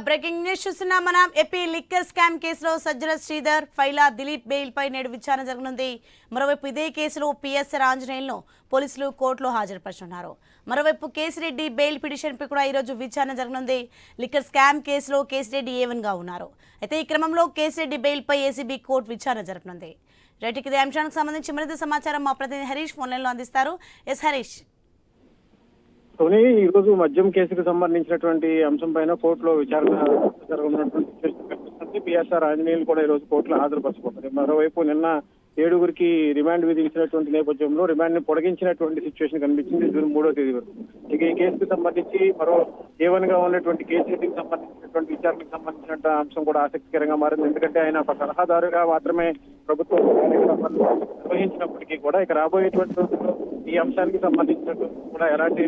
Breaking news చూస్తున్నాం మనం. AP liquor scam కేసులో సజ్జల శ్రీధర్, ఫైలా దిలీప్ బెయిల్ పై నేడు విచారణ జరగనుంది. మరోవైపు ఇదే కేసులో పిఎస్ఆర్ ఆంజనేయులను పోలీసులు కోర్టులో హాజరుపరుచున్నారు. మరోవైపు కేసిరెడ్డి బెయిల్ పిటిషన్ పై కూడా ఈరోజు విచారణ జరగనుంది. లిక్కర్ స్కామ్ కేసులో కేసిరెడ్డి ఏవన్గా ఉన్నారు. అయితే ఈ క్రమంలో కేసిరెడ్డి బెయిల్ పై ఏసీబీ కోర్టు విచారణ జరగనుంది. రైట్, ఇదే అంశానికి సంబంధించి మరింత సమాచారం మా ప్రతినిధి హరీష్ ఫోన్ లైన్ లో అందిస్తారు. హరీష్. సోనీ, ఈ రోజు మద్యం కేసుకు సంబంధించినటువంటి అంశం పైన కోర్టులో విచారణ జరగనున్నటువంటి సిచ్యువేషన్ కనిపిస్తుంది. పిఎస్ఆర్ ఆంజనేయులు కూడా ఈ రోజు కోర్టులో హాజరుపరచుకుంటారు. మరోవైపు నిన్న 7గురికి రిమాండ్ విధించినటువంటి నేపథ్యంలో రిమాండ్ ని పొడిగించినటువంటి సిచ్యువేషన్ కనిపించింది జూన్ 3వ తేదీ వరకు. ఇక ఈ కేసుకు సంబంధించి మరో ఏవన్గా ఉన్నటువంటి కేసుకి సంబంధించినటువంటి విచారణకు సంబంధించిన అంశం కూడా ఆసక్తికరంగా మారింది. ఎందుకంటే ఆయన ఒక సలహాదారుగా మాత్రమే ప్రభుత్వం నిర్వహించినప్పటికీ కూడా ఇక రాబోయేటువంటి రోజుల్లో ఈ అంశానికి సంబంధించినటువంటి కూడా ఎలాంటి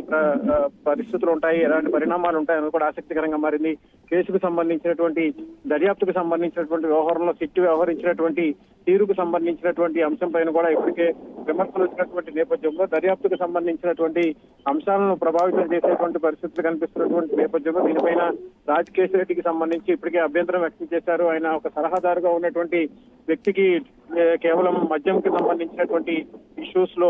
పరిస్థితులు ఉంటాయి, ఎలాంటి పరిణామాలు ఉంటాయని కూడా ఆసక్తికరంగా మారింది. కేసుకు సంబంధించినటువంటి దర్యాప్తుకు సంబంధించినటువంటి వ్యవహారంలో సిట్టు వ్యవహరించినటువంటి తీరుకు సంబంధించినటువంటి అంశం పైన కూడా ఇప్పటికే విమర్శలు వచ్చినటువంటి నేపథ్యంలో దర్యాప్తుకు సంబంధించినటువంటి అంశాలను ప్రభావితం చేసేటువంటి పరిస్థితులు కనిపిస్తున్నటువంటి నేపథ్యంలో దీనిపైన కేసిరెడ్డికి సంబంధించి ఇప్పటికే అభ్యంతరం వ్యక్తం చేశారు. ఆయన ఒక సలహాదారుగా ఉన్నటువంటి వ్యక్తికి కేవలం మద్యంకి సంబంధించినటువంటి ఇష్యూస్ లో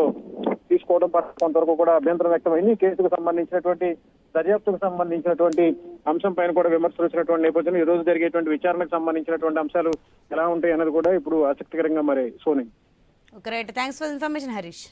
తీసుకోవడం పట్ల కొంతవరకు కూడా అభ్యంతరం వ్యక్తమైంది. కేసుకు సంబంధించినటువంటి దర్యాప్తుకు సంబంధించినటువంటి అంశం పైన కూడా విమర్శలు వచ్చినటువంటి నేపథ్యంలో ఈ రోజు జరిగేటువంటి విచారణకు సంబంధించినటువంటి అంశాలు ఎలా ఉంటాయి అన్నది కూడా ఇప్పుడు ఆసక్తికరంగా మరి Soni. Thanks for information Harish.